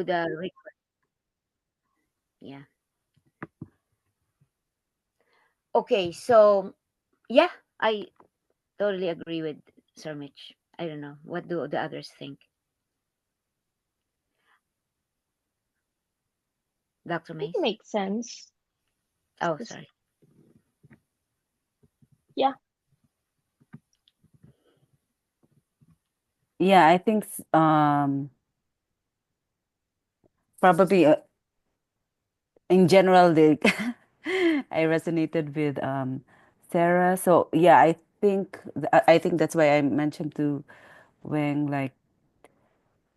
do the yeah. Okay, so yeah, I totally agree with Sir Mitch. I don't know. What do the others think? Dr. It Mace? makes sense. Oh, Just- sorry. Yeah. Yeah, I think probably in general, I resonated with Sarah. So yeah, I think that's why I mentioned to Weng, like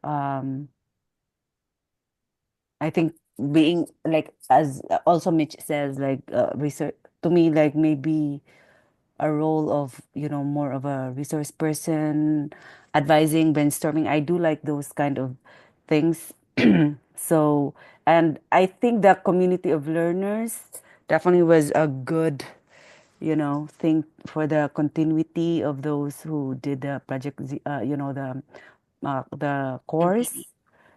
um I think being like, as also Mitch says, like research to me, like maybe a role of, more of a resource person, advising, brainstorming. I do like those kind of things. So, and I think the community of learners definitely was a good, thing for the continuity of those who did the project, the MTV. course.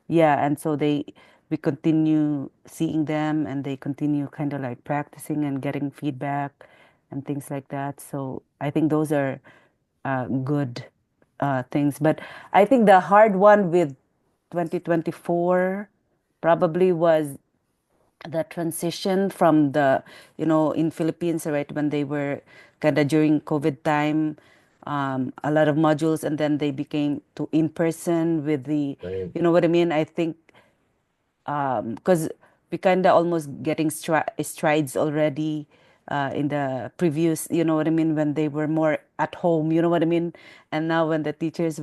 Yeah, and so we continue seeing them, and they continue kind of like practicing and getting feedback and things like that. So I think those are good things. But I think the hard one with 2024 probably was the transition from in Philippines, right, when they were kind of during COVID time, a lot of modules, and then they became to in person with Right. you know what I mean? I think because we kind of almost getting strides already in the previous, you know what I mean, when they were more at home, you know what I mean? And now when the teachers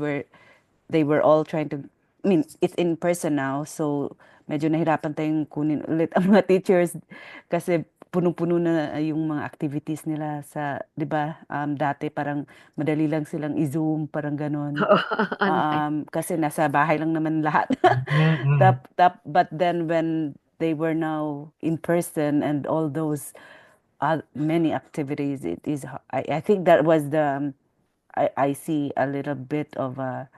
they were all trying to, I mean, it's in person now, so medyo nahirapan tayong kunin ulit ang mga teachers kasi punong-puno na yung mga activities nila sa, 'di ba? Dati parang madali lang silang i-Zoom, parang ganon. Online. Kasi nasa bahay lang naman lahat. Mm-mm. But then when they were now in person and all those many activities, it is, I think that was I see a little bit of a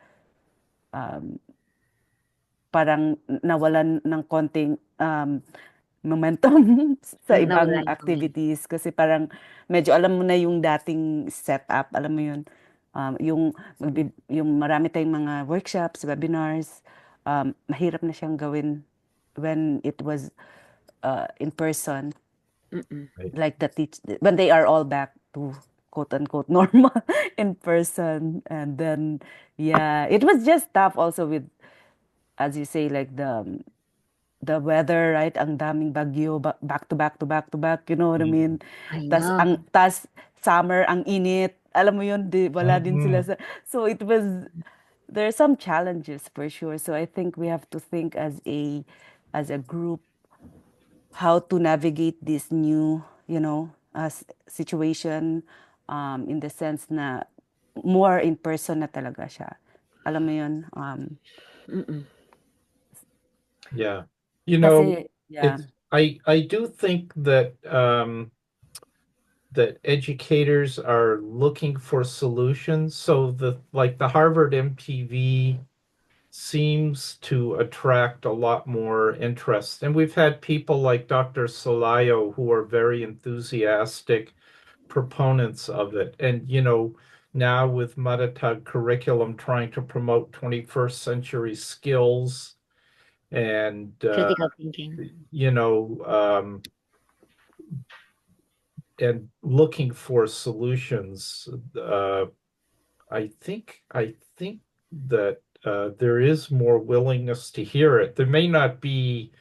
parang nawalan ng konting momentum sa Nawala ibang yung moment. activities kasi parang medyo alam mo na yung dating setup, alam mo yun. Yung marami tayong mga workshops, webinars, mahirap na siyang gawin when it was in person, Mm-mm. Right. like when they are all back to quote unquote normal in person. And then yeah, it was just tough also with, as you say, like the weather, right? Ang daming bagyo, back to back to back to back, you know what I mean? I know. Tas summer, ang init. Alam mo yun, wala din sila Mm-mm. so it was, there are some challenges for sure. So I think we have to think as a group how to navigate this new, situation, in the sense na more in person na talaga siya. Alam mo yun? Mm-mm. Yeah. You know, Kasi, yeah. it's I do think that that educators are looking for solutions. So the Harvard MTV seems to attract a lot more interest. And we've had people like Dr. Solayo who are very enthusiastic proponents of it. And, now with Matatag curriculum trying to promote 21st century skills and, Critical thinking. you know, um, and looking for solutions, I think that there is more willingness to hear it. There may not be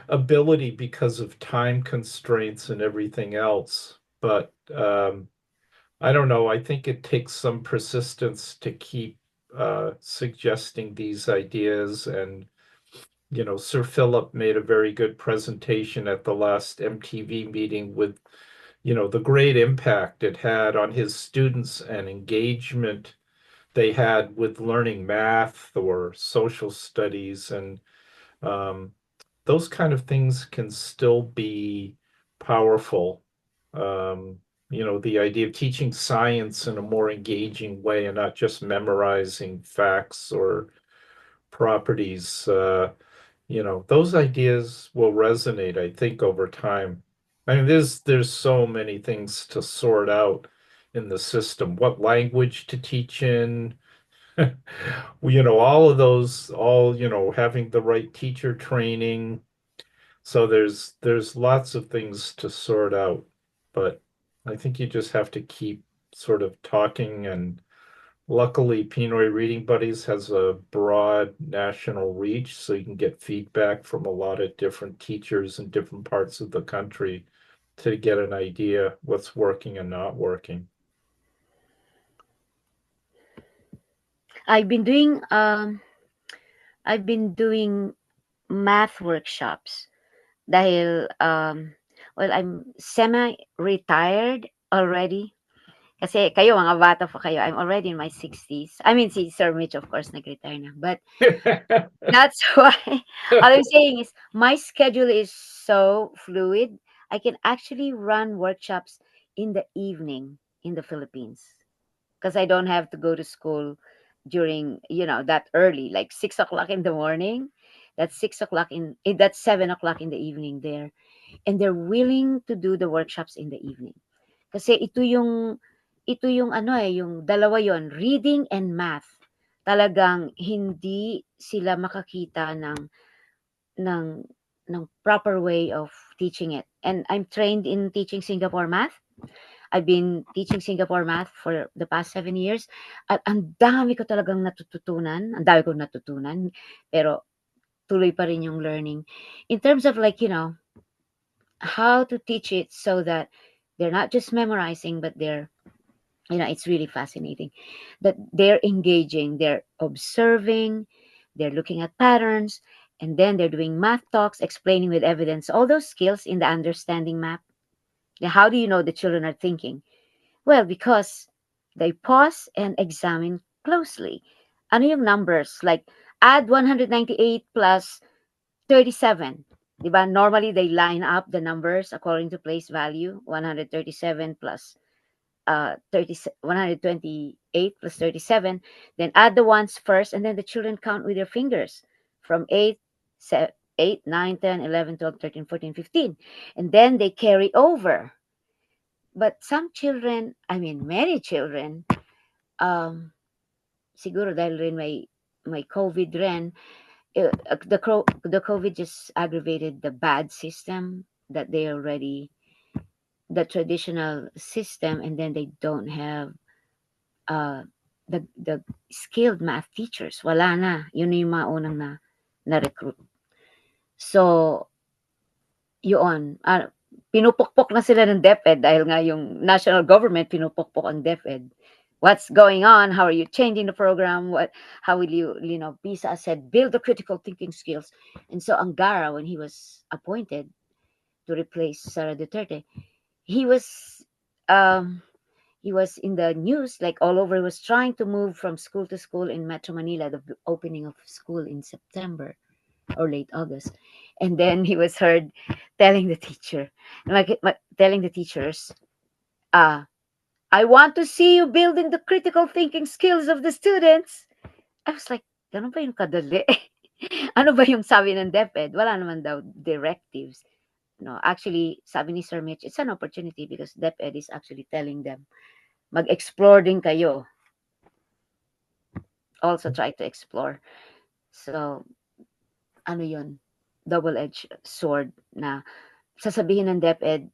ability because of time constraints and everything else, but I don't know. I think it takes some persistence to keep suggesting these ideas. And, Sir Philip made a very good presentation at the last MTV meeting with, the great impact it had on his students and engagement they had with learning math or social studies. And um, those kind of things can still be powerful. Um, the idea of teaching science in a more engaging way and not just memorizing facts properties, those ideas will resonate, I think, over time. I mean, there's so many things to sort out in the system. What language to teach in, all of those, having the right teacher training. So there's lots of things to sort out, but I think you just have to keep sort of talking, and luckily Pinoy Reading Buddies has a broad national reach, so you can get feedback from a lot of different teachers in different parts of the country to get an idea what's working and not working. I've been doing I've been doing math workshops dahil well, I'm semi-retired already. Kasi kayo mga bata pa kayo, I'm already in my 60s. I mean, si Sir Mitch, of course, nag-retire na. But that's why, all I'm saying is, my schedule is so fluid. I can actually run workshops in the evening in the Philippines because I don't have to go to school during, that early, like 6 o'clock in the morning. That's 6 o'clock that's 7 o'clock in the evening there. And they're willing to do the workshops in the evening. Kasi ito yung ano yung dalawa yon, reading and math. Talagang hindi sila makakita ng ng proper way of teaching it. And I'm trained in teaching Singapore math. I've been teaching Singapore math for the past 7 years. At ang dami ko talagang natututunan. Ang dami ko natutunan. Pero tuloy pa rin yung learning. In terms of how to teach it so that they're not just memorizing, but it's really fascinating that they're engaging, they're observing, they're looking at patterns, and then they're doing math talks, explaining with evidence, all those skills in the understanding map. Now, how do you know the children are thinking? Well, because they pause and examine closely. Ano yung numbers? Like, add 198 plus 37. Diba? Normally, they line up the numbers according to place value. 137 plus 128 plus 37. Then add the ones first, and then the children count with their fingers from 8, 8, 9, 10, 11, 12, 13, 14, 15. And then they carry over. But some children, I mean, many children, siguro dahil rin may COVID rin, the COVID just aggravated the bad system that they already, the traditional system, and then they don't have the skilled math teachers. Wala na. Yun na yung mga unang na-recruit. So, yun. Pinupukpok na sila ng DepEd dahil nga yung national government pinupukpok ang DepEd. What's going on? How are you changing the program? How will you, PISA said, build the critical thinking skills. And so Angara, when he was appointed to replace Sara Duterte, he was in the news, like all over. He was trying to move from school to school in Metro Manila, the opening of school in September or late August. And then he was heard telling the teacher, telling the teachers, I want to see you building the critical thinking skills of the students. I was like, ganun ba yung kadali? Ano ba yung sabi ng DepEd? Wala naman daw directives. No, actually, sabi ni Sir Mitch, it's an opportunity because DepEd is actually telling them, mag-explore din kayo. Also try to explore. So, ano yun? Double-edged sword na sasabihin ng DepEd,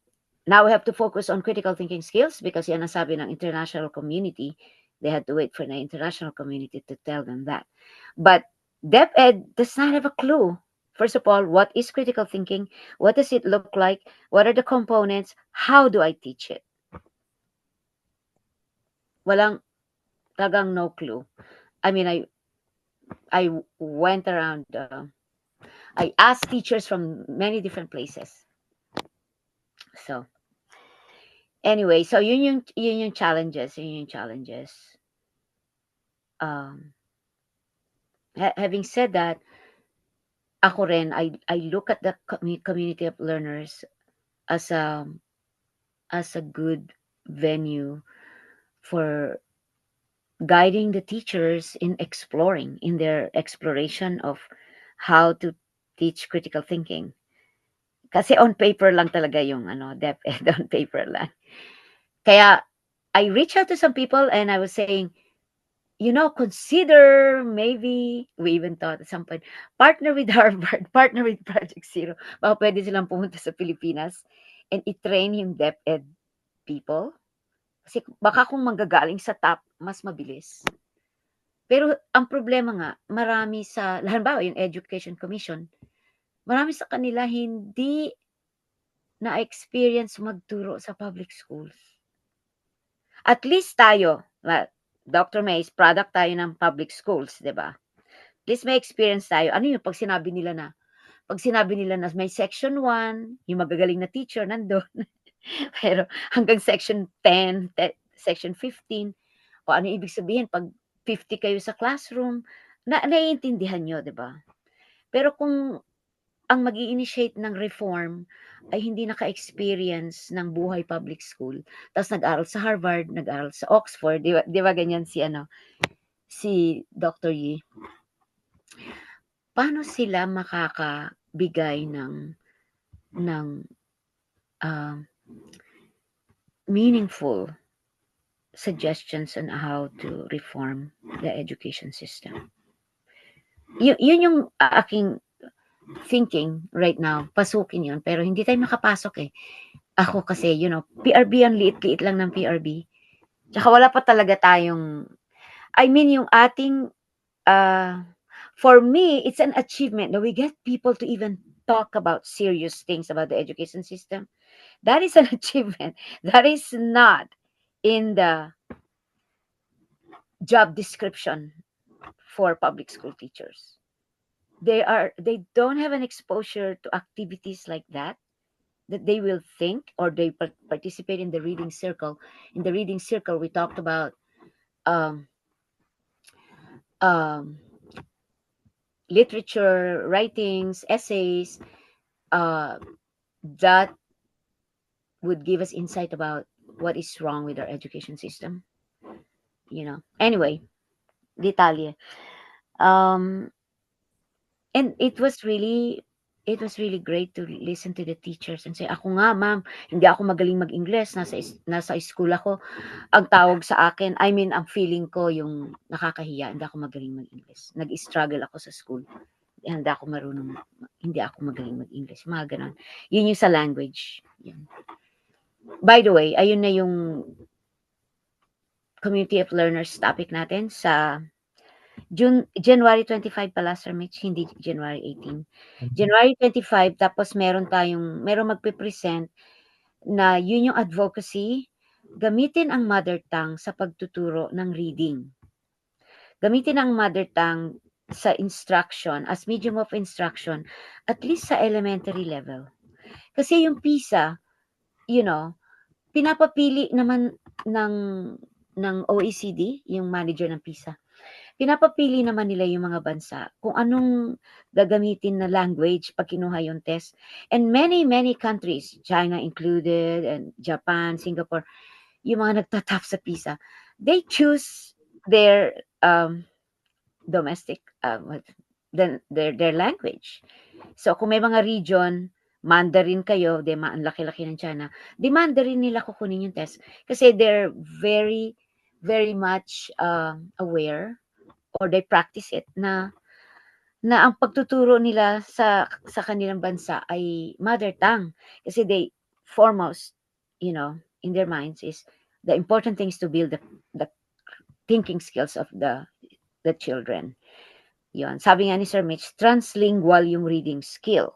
now we have to focus on critical thinking skills because yan ang sabi ng international community. They had to wait for the international community to tell them that. But DepEd does not have a clue. First of all, what is critical thinking? What does it look like? What are the components? How do I teach it? Walang, talagang no clue. I mean, I went around, I asked teachers from many different places. So, anyway, so yun yung challenges. Having said that, ako rin, I look at the community of learners as a good venue for guiding the teachers in exploring, in their exploration of how to teach critical thinking. Kasi on paper lang talaga yung DepEd, on paper lang. Kaya I reached out to some people and I was saying, consider maybe, we even thought at some point, partner with Harvard, partner with Project Zero. Baka pwede silang pumunta sa Pilipinas and i-train yung DepEd people. Kasi baka kung manggagaling sa top, mas mabilis. Pero ang problema nga, marami sa, halimbawa yung Education Commission, marami sa kanila hindi na-experience magturo sa public schools. At least tayo, Dr. Mays, product tayo ng public schools, di ba? At least may experience tayo. Ano yung pag sinabi nila na may section 1, yung magagaling na teacher nandun. Pero hanggang section 10, section 15, o ano ibig sabihin pag 50 kayo sa classroom, naiintindihan nyo, di ba? Pero kung ang mag-i-initiate ng reform ay hindi naka-experience ng buhay public school, tapos nag-aral sa Harvard, nag-aral sa Oxford, di ba ganyan si Dr. Yi? Paano sila makakabigay ng meaningful suggestions on how to reform the education system? Yun yung aking thinking right now, pasukin yun, pero hindi tayo makapasok eh. Ako kasi, PRB, ang liit-liit lang ng PRB. Tsaka wala pa talaga tayong, yung ating, for me, it's an achievement that we get people to even talk about serious things about the education system. That is an achievement. That is not in the job description for public school teachers. They don't have an exposure to activities like that they will think, or they participate in the reading circle. In the reading circle, we talked about literature, writings, essays, that would give us insight about what is wrong with our education system. Anyway, detalye. And it was really great to listen to the teachers and say, ako nga, ma'am, hindi ako magaling mag-Ingles. Nasa school ako. Ang tawag sa akin, ang feeling ko yung nakakahiya, hindi ako magaling mag-Ingles. Nag-struggle ako sa school. Hindi ako magaling mag-English. Mga ganon. Yun yung sa language. Yan. By the way, ayun na yung Community of Learners topic natin sa January 25 pala, Sir Mitch, hindi January 18. January 25, tapos meron magpe-present na yun yung advocacy, gamitin ang mother tongue sa pagtuturo ng reading. Gamitin ang mother tongue sa instruction, as medium of instruction, at least sa elementary level. Kasi yung PISA, pinapapili naman ng OECD, yung manager ng PISA. Pinapapili naman nila yung mga bansa kung anong gagamitin na language pag kinuha yung test. And many, many countries, China included, and Japan, Singapore, yung mga nagtatap sa PISA, they choose their domestic, their language. So kung may mga region, Mandarin kayo, ang laki-laki ng China, di Mandarin nila kukunin yung test. Kasi they're very, very much aware, or they practice it, na ang pagtuturo nila sa kanilang bansa ay mother tongue. Kasi they foremost, in their minds is the important thing is to build the thinking skills of the children. Yun. Sabi nga ni Sir Mitch, translingual yung reading skill.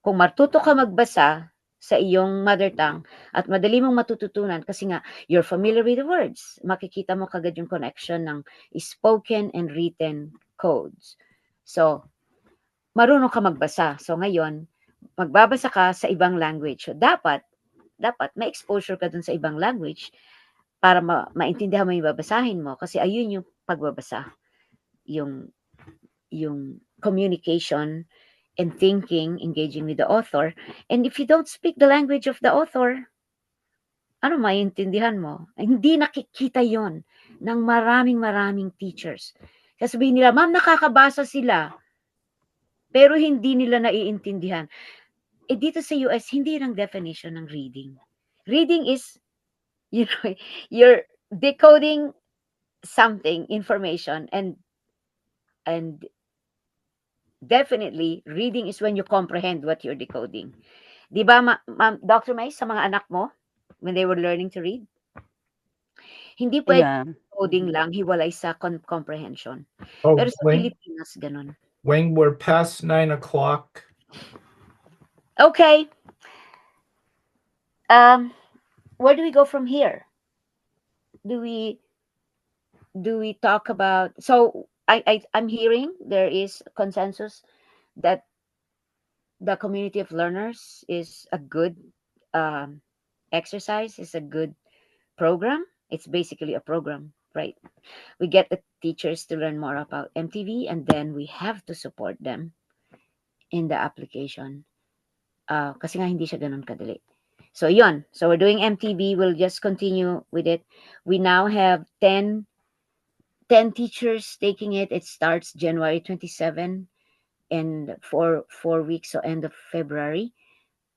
Kung matuto ka magbasa sa iyong mother tongue at madali mong matututunan kasi nga you're familiar with the words, makikita mo kagad yung connection ng spoken and written codes. So, marunong ka magbasa. So, ngayon, magbabasa ka sa ibang language. So, dapat may exposure ka dun sa ibang language para maintindihan mo yung babasahin mo kasi ayun yung pagbabasa. Yung communication and thinking, engaging with the author. And if you don't speak the language of the author, ano maiintindihan mo? Hindi nakikita yon ng maraming teachers. Sasabihin nila, ma'am, nakakabasa sila, pero hindi nila naiintindihan. Eh dito sa US, hindi yun ang definition ng reading. Reading is, you know, you're decoding something, information, and definitely, reading is when you comprehend what you're decoding. Di ba, Dr. May, sa mga anak mo, when they were learning to read, hindi pwede Yeah. coding lang, hiwalay sa comprehension. Oh, Pero sa Pilipinas, ganun. Wayne, we're past 9 o'clock. Okay. Where do we go from here? Do we talk about, so I'm hearing there is consensus that the community of learners is a good exercise, is a good program. It's basically a program, right? We get the teachers to learn more about MTV, and then we have to support them in the application. Kasi nga hindi siya ganun kadali. So yun. So we're doing MTV. We'll just continue with it. We now have 10 teachers taking it. It starts January 27 and for 4 weeks, so end of February.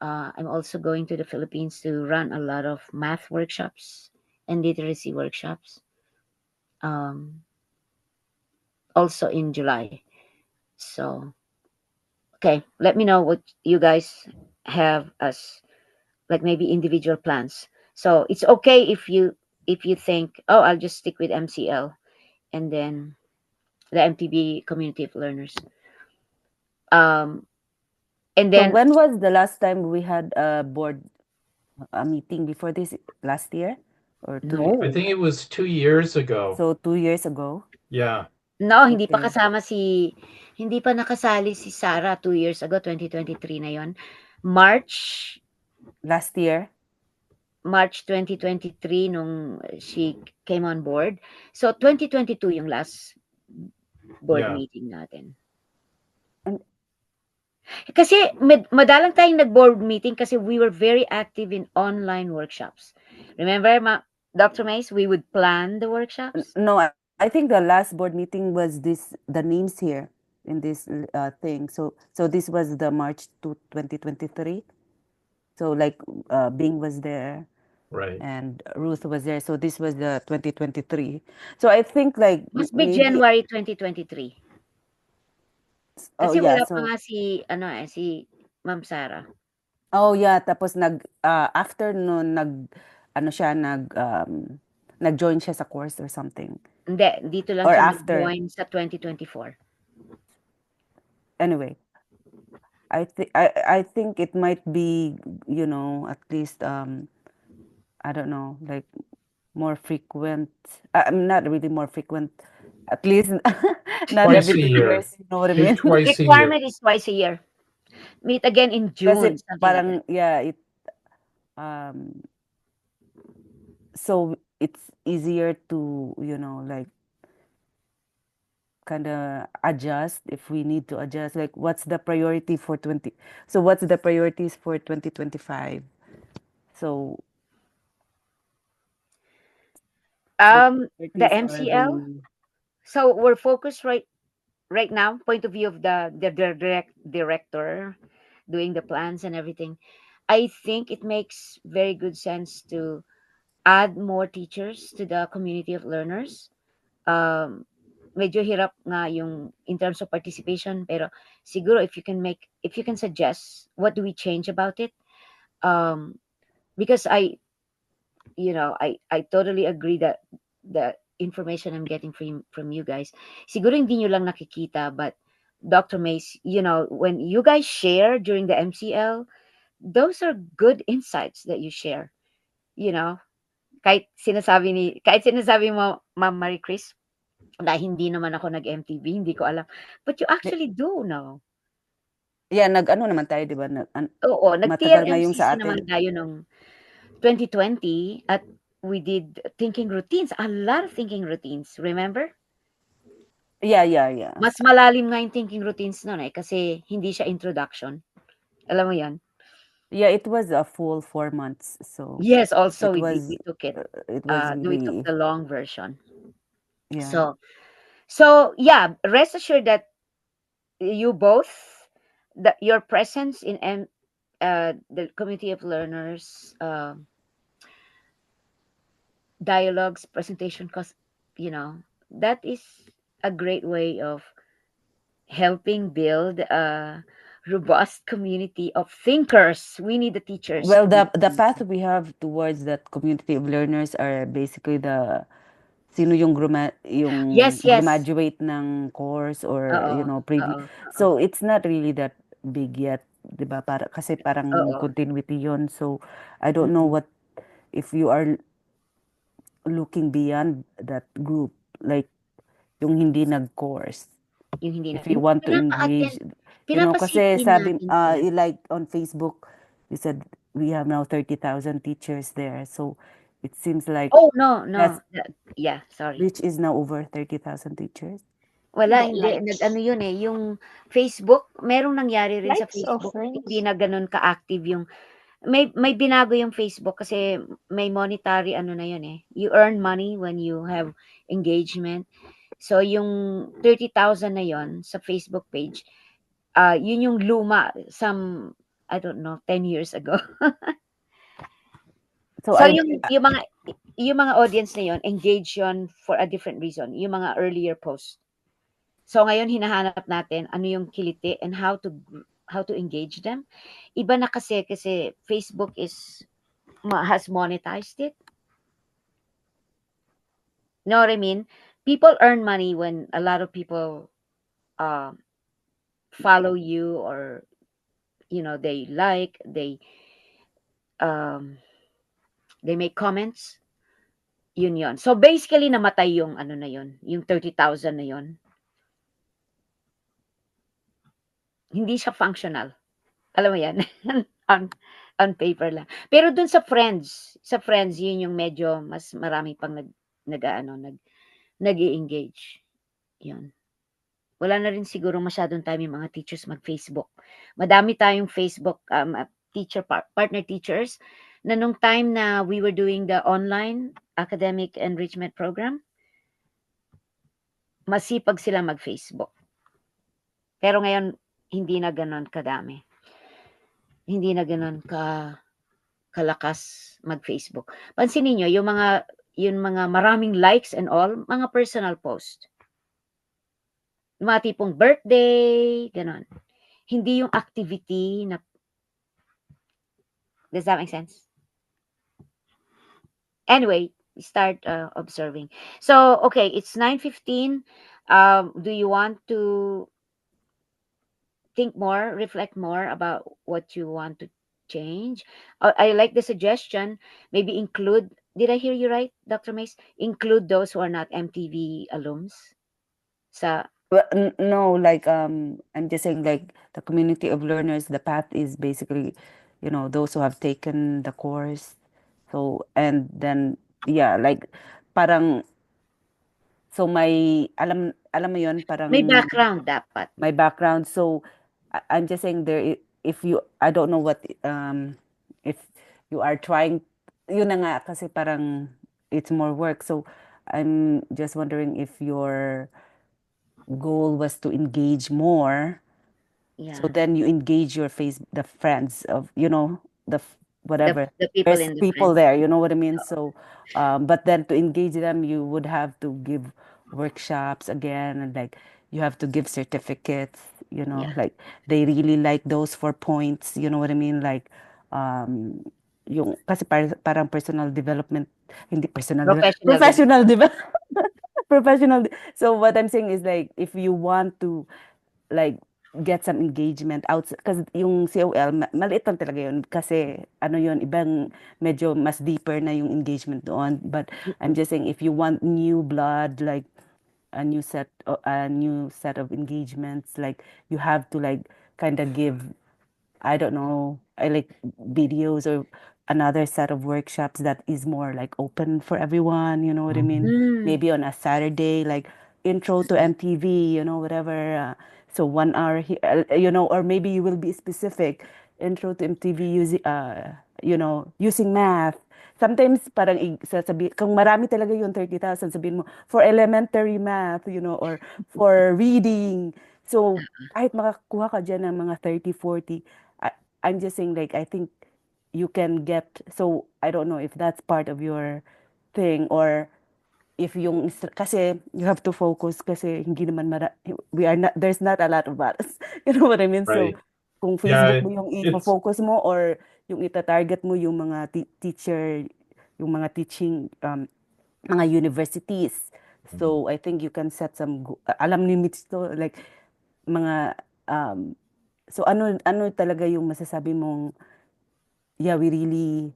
I'm also going to the Philippines to run a lot of math workshops and literacy workshops. Also in July. So, okay, let me know what you guys have as like maybe individual plans. So it's okay if you think, oh, I'll just stick with MCL and then the MTB community of learners. And So then when was the last time we had a board meeting before this? Last year or 2 years? I think it was 2 years ago. So 2 years ago? Yeah. No, hindi pa Okay. kasama hindi pa nakasali si Sarah 2 years ago, 2023 na yon. March Last year? March 2023 nung she came on board. So 2022 yung last board Yeah. meeting natin. And- Kasi madalang tayong nag-board meeting kasi we were very active in online workshops. Remember, Dr. Mace, we would plan the workshops? No, I think the last board meeting was the names here in this thing. So this was the March 2023. So like Bing was there. Right. And Ruth was there. So this was the 2023. So I think like Must be maybe January 2023. oh Kasi yeah, wala pa so nga si Ma'am Sarah. oh yeah, tapos after noon nag-join siya sa course or something. Hindi, dito lang Or siya after. nag-join sa 2024. Anyway, I think it might be, at least I don't know, like more frequent. Not really more frequent. At least not Twice every a 2 year. years. You know what I Maybe mean? twice a year. Requirement is twice a year. Meet again in June. Kasi something like parang that. yeah, so it's easier to like kind of adjust if we need to adjust, like what's the priority for 20, so what's the priorities for 2025? So The priorities are MCL. So we're focused right now, point of view of the director doing the plans and everything. I think it makes very good sense to add more teachers to the community of learners. Medyo hirap nga yung in terms of participation, pero siguro if you can suggest what do we change about it, because I totally agree that the information I'm getting from you guys, siguro hindi nyo lang nakikita, but Dr. Mace, when you guys share during the MCL, those are good insights that you share. Kahit sinasabi mo, Ma'am Marie Chris, na hindi naman ako nag-MTV, hindi ko alam. But you actually do know. Yeah, nag-ano naman tayo, di ba? Oo, Matagal nga yung nag-TLMCC sa naman atin. tayo nung 2020 at we did thinking routines, a lot of thinking routines, remember? Yeah. Mas malalim nga yung thinking routines noon kasi hindi siya introduction. Alam mo yan? Yeah, it was a full 4 months. So Yes, also it we was took it. it was We took really, the long version. yeah. So yeah, rest assured that you both, that your presence in the community of learners, dialogues, presentation, cause that is a great way of helping build a robust community of thinkers. We need the teachers Well, to be the path we have towards that community of learners are basically the sino yung yes, yes. graduate ng course, or Oo, previous. oo, So it's not really that big yet, 'di ba? Kasi parang oo. continuity yon. So I don't know Mm-mm. what if you are looking beyond that group, like yung hindi nag-course. Yung hindi na If you want to engage, pinapasit kasi din sabi, natin sila. like on Facebook, you said we have now 30,000 teachers there. So it seems like Oh, no, that's, no. Yeah, sorry. which is now over 30,000 teachers. Wala, Hindi, hindi. Nag-ano likes. yun eh. Yung Facebook, merong nangyari rin sa Likes or Facebook. Hindi friends? na ganun ka-active yung, may binago yung Facebook kasi may monetary ano na yun eh. You earn money when you have engagement. So, yung 30,000 na yun sa Facebook page, yun yung luma, I don't know, 10 years ago. So So, I, yung mga audience na yun, engage yun for a different reason. Yung mga earlier posts. So ngayon hinahanap natin ano yung kiliti and how to engage them. Iba na kasi Facebook has monetized it. Know what I mean? People earn money when a lot of people uh, follow you, or they like, um, they make comments. Yun. So basically namatay yung ano na yun, yung 30,000 na yun. Hindi siya functional. Alam mo yan? on, on paper lang. Pero dun sa friends, yun yung medyo mas marami pang nag-i-engage. Yun. Wala na rin siguro masyadong time yung mga teachers mag-Facebook. Madami tayong Facebook partner teachers na nung time na we were doing the online academic enrichment program, masipag sila mag-Facebook. Pero ngayon, hindi na ganon kadami. Hindi na ganon kalakas mag-Facebook. Pansinin niyo yung mga maraming likes and all, mga personal post. Mga tipong birthday, ganon. Hindi yung activity na, does that make sense? Anyway, start observing. So, okay, it's 9:15. Do you want to think more, reflect more about what you want to change? I like the suggestion. Maybe include, did I hear you right, Dr. Mace? Include those who are not MTV alums sa, well, no, like I'm just saying, like the community of learners, the path is basically, those who have taken the course. So, and then yeah, like parang, so may alam mo yun, parang may background dapat. my background. So I'm just saying there, if you, I don't know what, if you are trying, yun na nga, kasi parang it's more work. So I'm just wondering if your goal was to engage more. Yeah. So then you engage the friends of, whatever. The people There's in the people friend. there, you know what I mean? So, but then to engage them, you would have to give workshops again, and like you have to give certificates, Yeah. like they really like those 4 points, you know what I mean? Like, yung, kasi parang personal development, hindi personal development, Professional professional development, professional. So what I'm saying is, like, if you want to, like, get some engagement outside, kasi yung COL, maliit lang talaga yun, kasi ano yun, ibang, medyo mas deeper na yung engagement doon. But I'm just saying, if you want new blood, like a new set of engagements, like you have to, like, kind of give, I don't know, I like videos or another set of workshops that is more like open for everyone, you know what I mean? Mm. Maybe on a Saturday, like intro to MTV, whatever. So 1 hour here, or maybe you will be specific. intro to MTV using, using math. Sometimes parang sasabi, kung marami talaga yung 30,000, sabihin mo, for elementary math, or for reading. So, kahit makakuha ka dyan ng mga 30, 40, I'm just saying, like, I think you can get, so I don't know if that's part of your thing, or if kasi you have to focus kasi hindi naman we are not, there's not a lot of us. You know what I mean? So, Right. kung Yeah, Facebook mo yung it's i-focus mo, or yung ita-target mo yung mga teacher, yung mga teaching, mga universities. So, I think you can set some, alam ni Mitch to, like, mga, um, so ano talaga yung masasabi mong, yeah, we really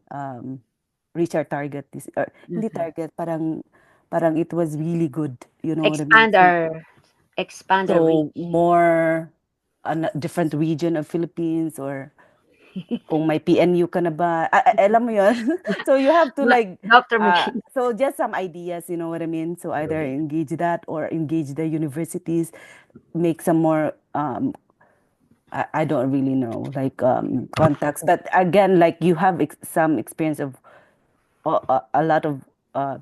reach our target this, hindi Mhm. target, parang it was really good, you know what I mean? Expand our reach. So more different region of Philippines, or kung may PNU ka na ba, alam mo yun. So you have to, like, Dr. McKee. so just some ideas, you know what I mean? So either right. engage that or engage the universities, make some more, I don't really know, like, contacts. But again, like, you have some experience of a lot of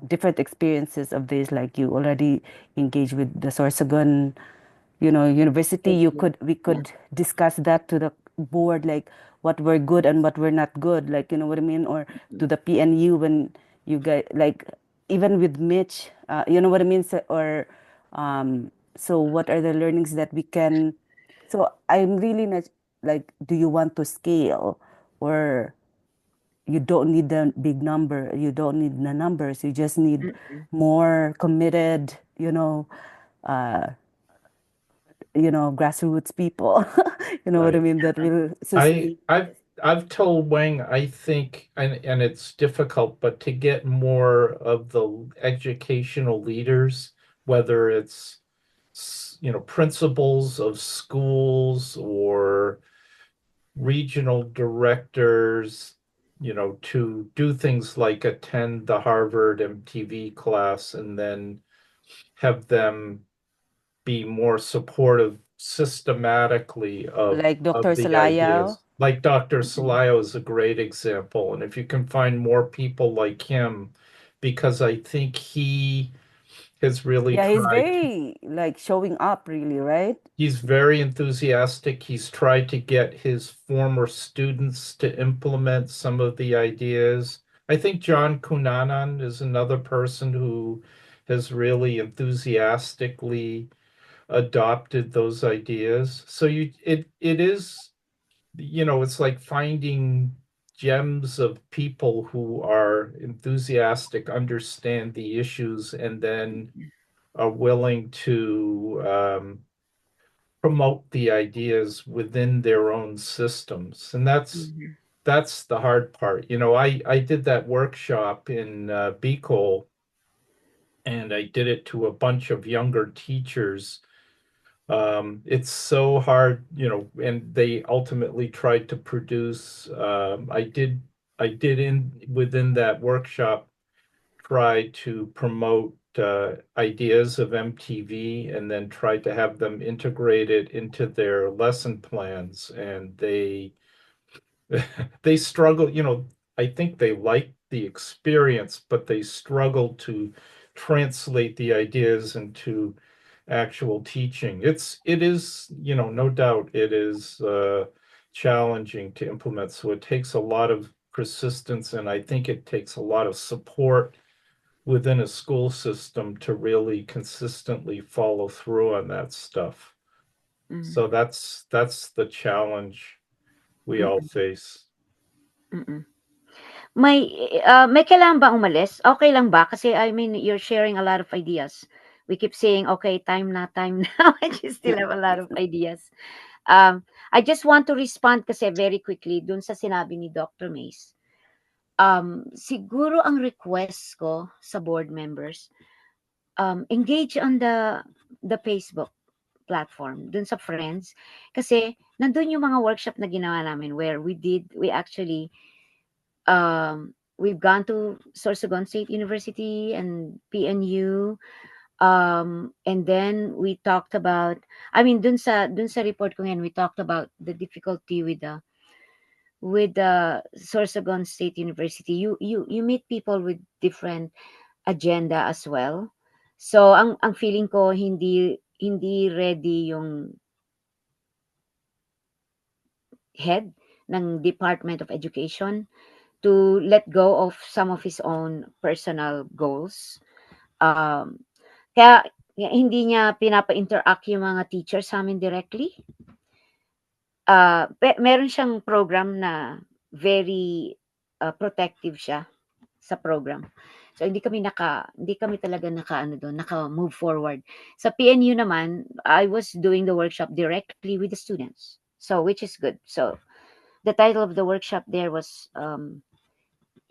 different experiences of this. Like, you already engaged with the Sorsogon, university. We Yeah. could discuss that to the board, like what were good and what were not good. Like, you know what I mean? Or to the PNU, when you get, like, even with Mitch, you know what I mean? So, or so what are the learnings that we can? So I'm really not, like, do you want to scale, or you don't need the big number, you don't need the numbers, you just need Mm-mm. more committed, uh grassroots people. You know what I Right. mean, that will I sustain I've this. I've told Wang, I think, and it's difficult, but to get more of the educational leaders, whether it's principals of schools or regional directors, to do things like attend the Harvard MTV class and then have them be more supportive systematically of Like Dr. of the Salayao. ideas. Like Dr. Mm-mm. Salayo is a great example. And if you can find more people like him, because I think he has really Yeah, he's tried to, very, like, showing up, really, right? he's very enthusiastic. He's tried to get his former students to implement some of the ideas. I think John Cunanan is another person who has really enthusiastically adopted those ideas. So it is, it's like finding gems of people who are enthusiastic, understand the issues, and then are willing to promote the ideas within their own systems. And Mhm. that's the hard part. I did that workshop in Bicol, and I did it to a bunch of younger teachers. It's so hard, and they ultimately tried to produce. I did in within that workshop try to promote ideas of MTV, and then try to have them integrated into their lesson plans, and they struggle. I think they like the experience, but they struggle to translate the ideas into actual teaching. It is, no doubt it is challenging to implement. So it takes a lot of persistence, and I think it takes a lot of support within a school system to really consistently follow through on that stuff. Mm. So that's the challenge we all Mm. face. Mm. May kailangan bang umalis? Okay lang ba? Kasi I mean, you're sharing a lot of ideas. We keep saying, okay, time na. But you still have a lot of ideas. I just want to respond kasi very quickly dun sa sinabi ni Dr. Mace. Siguro ang request ko sa board members, engage on the Facebook platform, dun sa friends. Kasi nandun yung mga workshop na ginawa namin where we actually we've gone to Sorsogon State University and PNU, and then we talked about, I mean, dun sa report ko yan, we talked about the difficulty with the with Sorsogon State University, you meet people with different agenda as well. So ang feeling ko hindi ready yung head ng Department of Education to let go of some of his own personal goals. Um, kaya hindi niya pinapa-interact yung mga teachers sa amin directly. Meron siyang program na very protective siya sa program. So hindi kami talaga naka-move forward. Sa PNU naman, I was doing the workshop directly with the students. So which is good. So the title of the workshop there was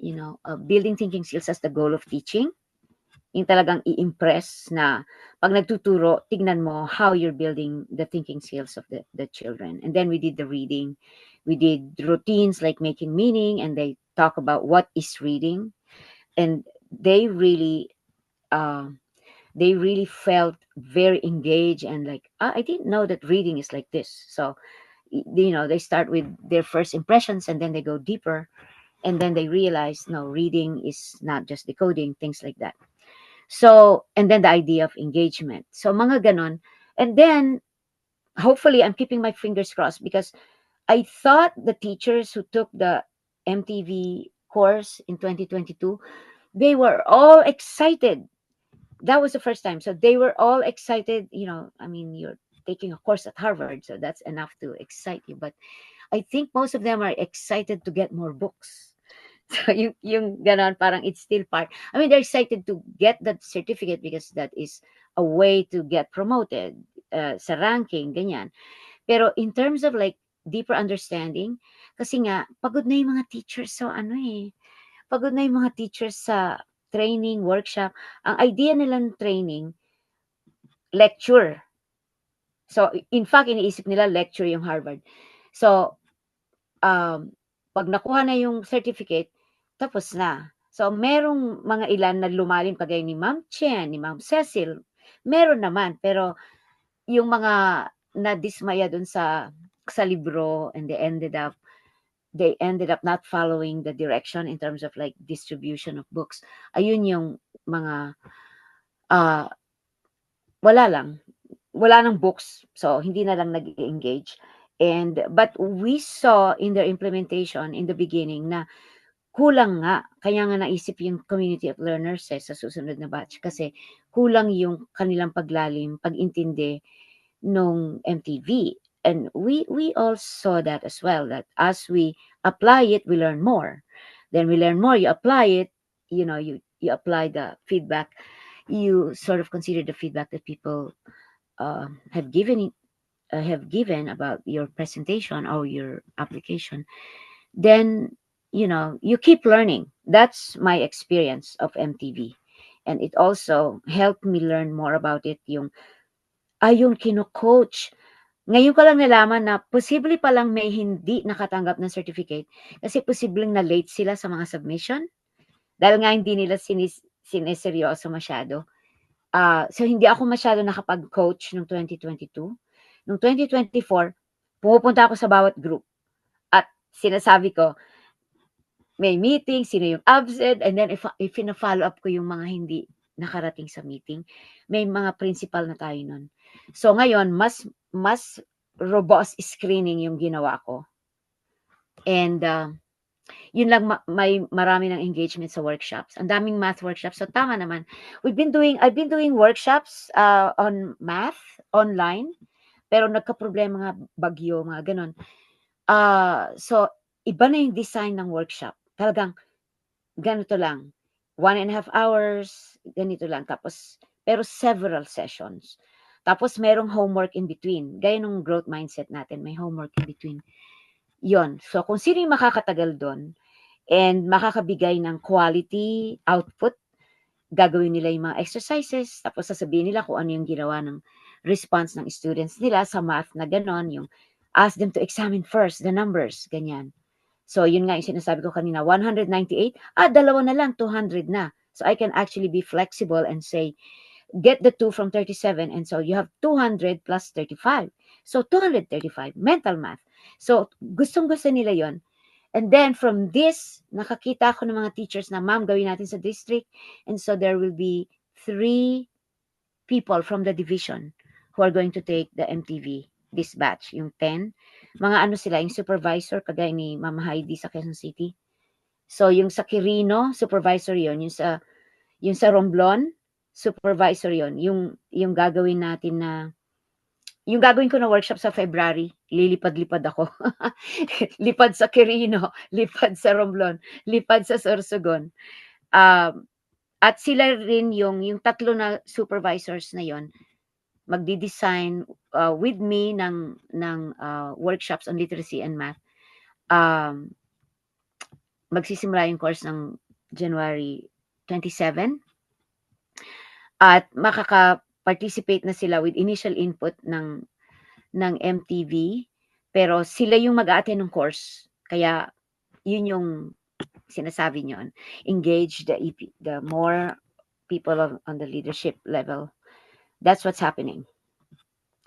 building thinking skills as the goal of teaching. Yung talagang i-impress na pag nagtuturo, tignan mo how you're building the thinking skills of the children. And then we did the reading. We did routines like making meaning, and they talk about what is reading. And they really felt very engaged and like, I didn't know that reading is like this. So they start with their first impressions, and then they go deeper, and then they realize, no, reading is not just decoding, things like that. So, and then the idea of engagement. So, mga ganon. And then, hopefully, I'm keeping my fingers crossed because I thought the teachers who took the MTV course in 2022, they were all excited. That was the first time. So, they were all excited. I mean, you're taking a course at Harvard, so that's enough to excite you. But I think most of them are excited to get more books. So yung ganon, parang it's still part. I mean, they're excited to get that certificate because that is a way to get promoted sa ranking, ganyan. Pero in terms of like deeper understanding, kasi nga, pagod na yung mga teachers. So pagod na yung mga teachers sa training, workshop. Ang idea nilang training, lecture. So, in fact, iniisip nila lecture yung Harvard. So, pag nakuha na yung certificate, tapos na. So, merong mga ilan na lumalim kagaya ni Ma'am Chen, ni Ma'am Cecil. Meron naman, pero yung mga nadismaya dun sa libro, and they ended up not following the direction in terms of like distribution of books. Ayun yung mga wala ng books. So, hindi na lang nag-engage. But we saw in their implementation in the beginning na kulang nga. Kaya nga naisip yung community of learners sa susunod na batch kasi kulang yung kanilang paglalim, pag-intindi nung MTV. And we all saw that as well, that as we apply it, we learn more. Then we learn more, you apply it, you apply the feedback, you sort of consider the feedback that people have given about your presentation or your application. Then you keep learning. That's my experience of MTV. And it also helped me learn more about it. Yung kino-coach. Ngayon ko lang nalaman na posible palang may hindi nakatanggap ng certificate kasi posibleng na late sila sa mga submission dahil nga hindi nila sineseryoso masyado. So hindi ako masyado nakapag-coach noong 2022. Noong 2024, pumupunta ako sa bawat group at sinasabi ko, may meeting, sino yung absent, and then if ina-follow up ko yung mga hindi nakarating sa meeting, may mga principal na tayo nun. So ngayon, mas robust screening yung ginawa ko. And yun lang, may marami ng engagement sa workshops. Ang daming math workshops. So tama naman. I've been doing workshops on math online, pero nagka-problema mga bagyo, mga ganon. So iba na yung design ng workshop. Talagang ganito lang. 1.5 hours, ganito lang. Tapos, pero several sessions. Tapos, merong homework in between. Gaya nung growth mindset natin, may homework in between. Yon. So, kung sino yung makakatagal doon and makakabigay ng quality output, gagawin nila yung mga exercises, tapos sasabihin nila kung ano yung ginawa ng response ng students nila sa math na ganon, yung ask them to examine first the numbers, ganyan. So, yun nga yung sinasabi ko kanina, 198, dalawa na lang, 200 na. So, I can actually be flexible and say, get the 2 from 37, and so you have 200 plus 35. So, 235, mental math. So, gustong-gusto nila yon. And then from this, nakakita ako ng mga teachers na, ma'am, gawin natin sa district. And so there will be 3 people from the division who are going to take the MTV, this batch, yung 10. Mga ano sila, yung supervisor, kagaya ni Ma'am Heidi sa Quezon City. So yung sa Quirino, supervisor yon, yung sa Romblon, supervisor yon. Yung gagawin natin na, yung gagawin ko na workshop sa February, lilipad-lipad ako. Lipad sa Quirino, lipad sa Romblon, lipad sa Sorsogon. At sila rin yung 3 na supervisors na yon, magdi-design with me ng workshops on literacy and math. Magsisimula yung course ng January 27. At makaka-participate na sila with initial input ng MTV, pero sila yung mag-a-attend ng course. Kaya yun yung sinasabi niyon. Engage the more people on the leadership level. That's what's happening.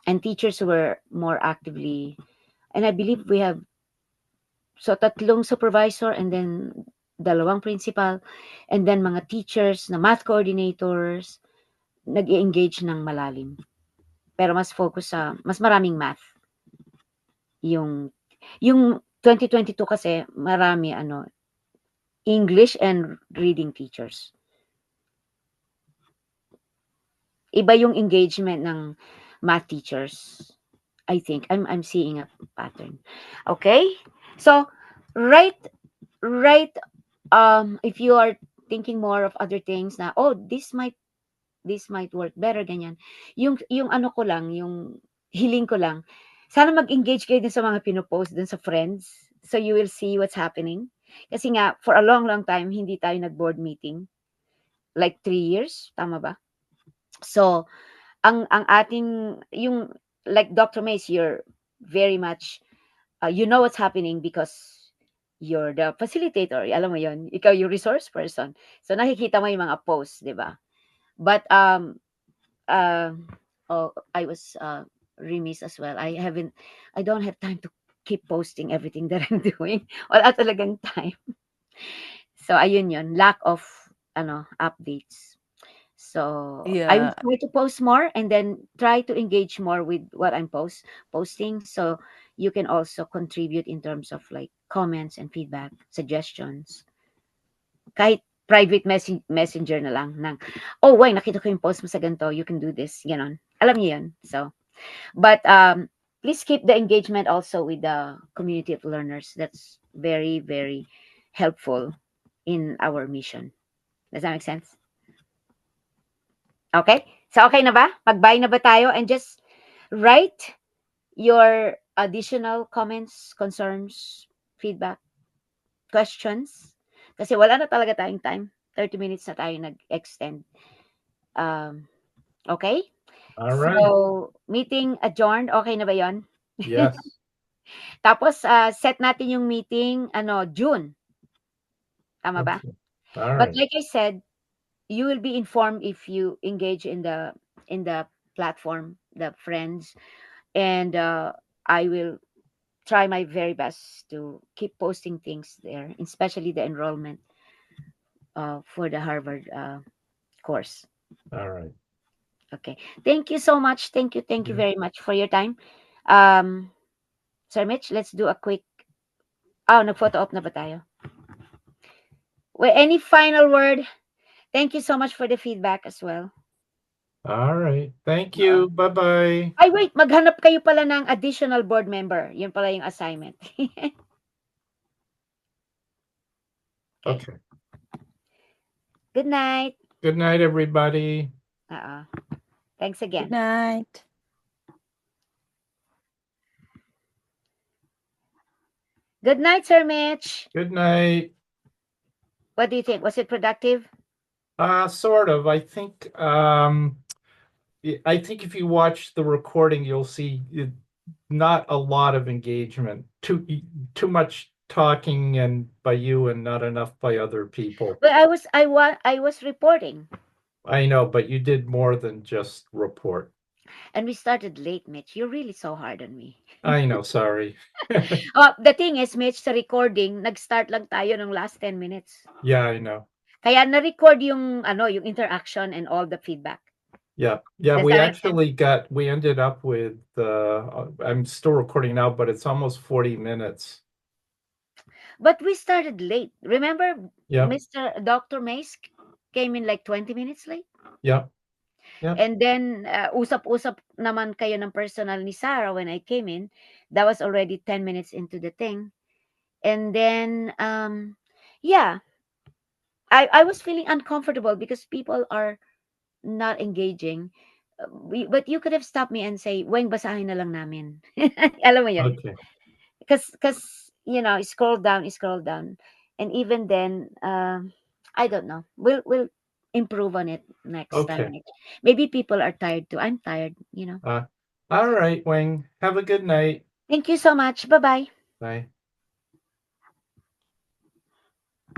And teachers were more actively, and I believe we have 3 supervisor and then 2 principal and then mga teachers na math coordinators nag-i-engage ng malalim. Pero mas focus sa mas maraming math. Yung 2022 kasi marami English and reading teachers. Iba yung engagement ng math teachers. I think I'm seeing a pattern. Okay? So, right if you are thinking more of other things na, oh, this might work better, ganyan. Yung ano ko lang, yung hiling ko lang, sana mag-engage kayo din sa mga pinopost din sa friends, so you will see what's happening. Kasi nga, for a long time, hindi tayo nag-board meeting. Like 3 years, tama ba? So, ang ating, yung, like Dr. Mace, you're very much, you know what's happening because you're the facilitator. Alam mo yon, ikaw yung resource person. So, nakikita mo yung mga posts, di ba? But, I was remiss as well. I don't have time to keep posting everything that I'm doing. Wala talagang time. So, ayun yun. Lack of, updates. So, I will Yeah. try to post more and then try to engage more with what I'm posting. So, you can also contribute in terms of like comments and feedback, suggestions. Kahit private messenger na lang ng, oh, why, nakita ko yung post mo sa ganito, you can do this, ganon. Alam niyo yun. So, but please keep the engagement also with the community of learners. That's very, very helpful in our mission. Does that make sense? Okay? So, okay na ba? Mag-bye na ba tayo? And just write your additional comments, concerns, feedback, questions. Kasi wala na talaga tayong time. 30 minutes na tayo nag-extend. Okay? All right. So, meeting adjourned. Okay na ba yon? Yes. Tapos, set natin yung meeting, June. Tama ba? Okay. All But right. like I said, you will be informed if you engage in the platform, the friends, and I will try my very best to keep posting things there, especially the enrollment for the Harvard course. All right. Okay. Thank you so much. Thank you Yeah. very much for your time. Sir Mitch, let's do a quick... nag-photo op na ba tayo? Well, any final word? Thank you so much for the feedback as well. All right. Thank you. Bye-bye. Ay, wait. Maghanap kayo pala ng additional board member. Yun pala yung assignment. Okay. Good night. Good night, everybody. Thanks Good again. night. Good night, Sir Mitch. Good night. What do you think? Was it productive? Sort of. I think if you watch the recording, you'll see not a lot of engagement. Too much talking and by you and not enough by other people. Well, I was reporting. I know, but you did more than just report. And we started late, Mitch. You're really so hard on me. I know, sorry. Oh, the thing is, Mitch, sa recording, nag-start lang tayo ng last 10 minutes. Yeah, I know. Kaya na-record yung yung interaction and all the feedback. Yeah. Yeah, Does we that make sense? actually we ended up with I'm still recording now, but it's almost 40 minutes. But we started late. Remember, Yeah. Mr. Dr. Mace came in like 20 minutes late? Yeah. Yeah. And then, usap-usap naman kayo ng personal ni Sarah when I came in. That was already 10 minutes into the thing. And then, yeah, I was feeling uncomfortable because people are not engaging. But you could have stopped me and say, Weng, basahin na lang namin. Alam mo yun? Okay. Because scroll down. And even then, I don't know. We'll improve on it next time. Okay. Maybe people are tired too. I'm tired. All right, Wang. Have a good night. Thank you so much. Bye-bye. Bye.